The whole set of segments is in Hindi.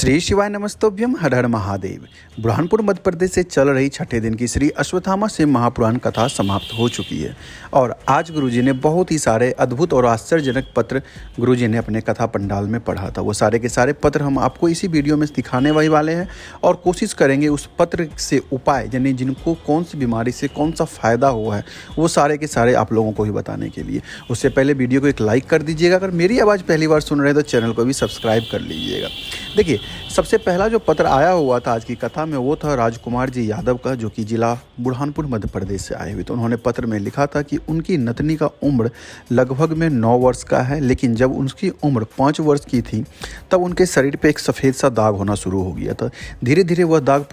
श्री शिवाय नमस्तोभ्यम हर हर महादेव। बुरहानपुर मध्य प्रदेश से चल रही छठे दिन की श्री अश्वत्थामा सिंह महापुराण कथा समाप्त हो चुकी है और आज गुरुजी ने बहुत ही सारे अद्भुत और आश्चर्यजनक पत्र गुरुजी ने अपने कथा पंडाल में पढ़ा था। वो सारे के सारे पत्र हम आपको इसी वीडियो में दिखाने वही वाले हैं और कोशिश करेंगे उस पत्र से उपाय यानी जिनको कौन सी बीमारी से कौन सा फ़ायदा हुआ है वो सारे के सारे आप लोगों को ही बताने के लिए। उससे पहले वीडियो को एक लाइक कर दीजिएगा। अगर मेरी आवाज़ पहली बार सुन रहे हैं तो चैनल को भी सब्सक्राइब कर लीजिएगा। देखिए, सबसे पहला जो पत्र आया हुआ था आज की कथा में वो था राजकुमार जी यादव का, जो कि जिला बुरहानपुर मध्य प्रदेश से आए हुए। तो उन्होंने पत्र में लिखा था कि उनकी नतनी का उम्र लगभग में 9 वर्ष का है, लेकिन जब उनकी उम्र 5 वर्ष की थी तब उनके शरीर पे एक सफ़ेद सा दाग होना शुरू हो गया था। धीरे धीरे वह दाग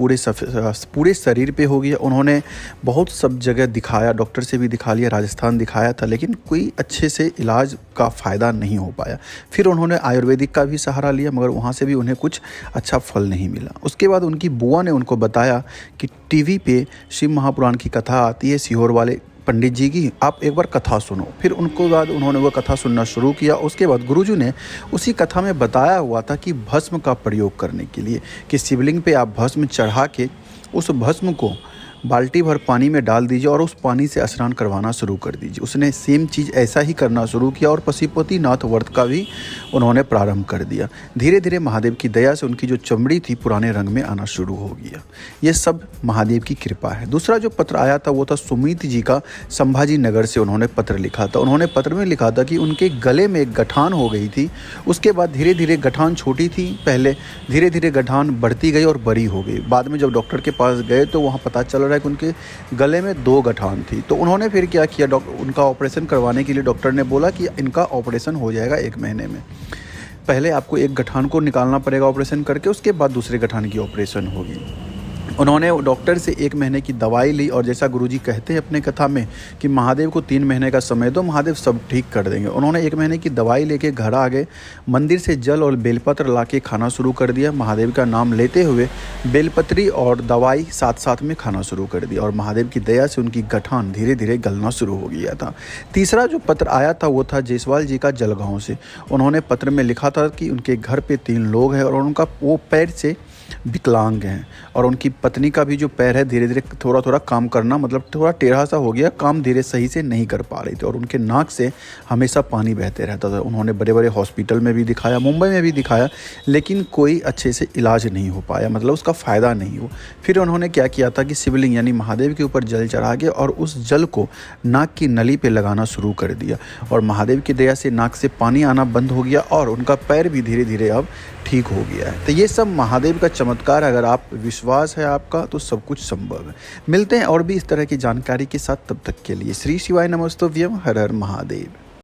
पूरे शरीर पे हो गया। उन्होंने बहुत सब जगह दिखाया, डॉक्टर से भी दिखा लिया, राजस्थान दिखाया था, लेकिन कोई अच्छे से इलाज का फ़ायदा नहीं हो पाया। फिर उन्होंने आयुर्वेदिक का भी सहारा लिया, मगर वहाँ से भी उन्हें कुछ अच्छा फल नहीं मिला। उसके बाद उनकी बुआ ने उनको बताया कि टीवी पे शिव महापुराण की कथा आती है सीहोर वाले पंडित जी की, आप एक बार कथा सुनो। फिर उनको बाद उन्होंने वो कथा सुनना शुरू किया। उसके बाद गुरुजी ने उसी कथा में बताया हुआ था कि भस्म का प्रयोग करने के लिए कि शिवलिंग पे आप भस्म चढ़ा के उस भस्म को बाल्टी भर पानी में डाल दीजिए और उस पानी से स्नान करवाना शुरू कर दीजिए। उसने सेम चीज़ ऐसा ही करना शुरू किया और पशुपतिनाथ व्रत का भी उन्होंने प्रारंभ कर दिया। धीरे धीरे महादेव की दया से उनकी जो चमड़ी थी पुराने रंग में आना शुरू हो गया। ये सब महादेव की कृपा है। दूसरा जो पत्र आया था वो था सुमित जी का, संभाजी नगर से उन्होंने पत्र लिखा था। उन्होंने पत्र में लिखा था कि उनके गले में एक गठान हो गई थी। उसके बाद धीरे धीरे गठान छोटी थी पहले, धीरे धीरे गठान बढ़ती गई और बड़ी हो गई। बाद में जब डॉक्टर के पास गए तो वहाँ पता चल रहा है कि उनके गले में 2 गठान थी। तो उन्होंने फिर क्या किया, उनका ऑपरेशन करवाने के लिए डॉक्टर ने बोला कि इनका ऑपरेशन हो जाएगा 1 महीने में। पहले आपको एक गठान को निकालना पड़ेगा ऑपरेशन करके, उसके बाद दूसरे गठान की ऑपरेशन होगी। उन्होंने डॉक्टर से 1 महीने की दवाई ली और जैसा गुरुजी कहते हैं अपने कथा में कि महादेव को 3 महीने का समय दो, महादेव सब ठीक कर देंगे। उन्होंने 1 महीने की दवाई लेके घर आ गए, मंदिर से जल और बेलपत्र लाके खाना शुरू कर दिया। महादेव का नाम लेते हुए बेलपत्री और दवाई साथ साथ में खाना शुरू कर दिया और महादेव की दया से उनकी गठान धीरे धीरे गलना शुरू हो गया था। तीसरा जो पत्र आया था वो था जयसवाल जी का जलगांव से। उन्होंने पत्र में लिखा था कि उनके घर पे 3 लोग हैं और उनका वो पैर से विकलांग हैं और उनकी पत्नी का भी जो पैर है धीरे धीरे थोड़ा थोड़ा काम करना, मतलब थोड़ा टेढ़ा सा हो गया, काम धीरे सही से नहीं कर पा रही थी और उनके नाक से हमेशा पानी बहते रहता था। उन्होंने बड़े बड़े हॉस्पिटल में भी दिखाया, मुंबई में भी दिखाया, लेकिन कोई अच्छे से इलाज नहीं हो पाया, मतलब उसका फ़ायदा नहीं हुआ। फिर उन्होंने क्या किया था कि शिवलिंग यानी महादेव के ऊपर जल चढ़ा के और उस जल को नाक की नली पे लगाना शुरू कर दिया और महादेव की दया से नाक से पानी आना बंद हो गया और उनका पैर भी धीरे धीरे अब ठीक हो गया है। तो ये सब महादेव का चमत्कार, अगर आप विश्वास है आपका तो सब कुछ संभव है। मिलते हैं और भी इस तरह की जानकारी के साथ, तब तक के लिए श्री शिवाय नमस्तोभ्यम हर हर महादेव।